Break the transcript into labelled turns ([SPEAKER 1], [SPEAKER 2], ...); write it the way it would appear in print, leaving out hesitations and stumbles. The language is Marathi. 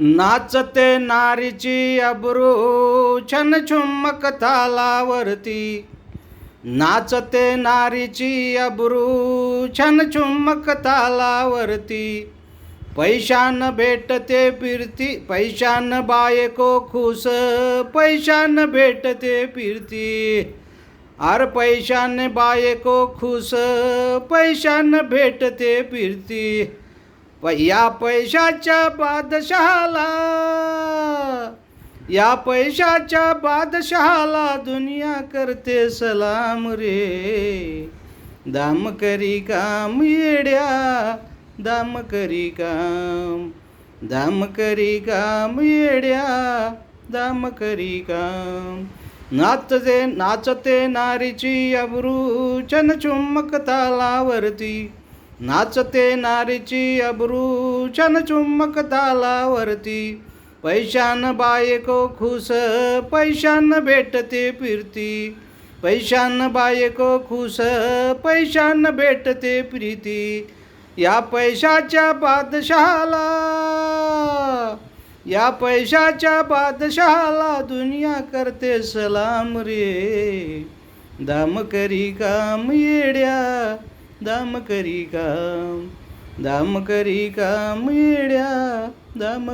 [SPEAKER 1] नाचते नारीची अब्रू छन छुम्मक तालावरती. नाचते नारीची अब्रू छन छुम्मक तालावरती. पैशान भेटते फिरती, पैशान बायको खुश, पैशान भेटते फिरती. अर पैशान बायको खुश, पैशान भेटते फिरती. या पैशाच्या बादशहाला, या पैशाच्या बादशहाला दुनिया करते सलाम रे. दाम करी काम येड्या, दाम करी काम, दाम करी काम येड्या, दाम करी काम. नाचते नारीची अब्रू छन छुम्मक तालावरती. नाचते नारीची अब्रू छन छुम्मक तालावरती. पैशान बायको खुश, पैशान भेटते फिरती. पैशान बायको खुश, पैशान भेटते फिरती. या पैशाच्या बादशहाला, या पैशाच्या बादशहाला दुनिया करते सलाम रे. दाम करी काम येड्या, दाम करी काम, दाम करी काम येड्या, दाम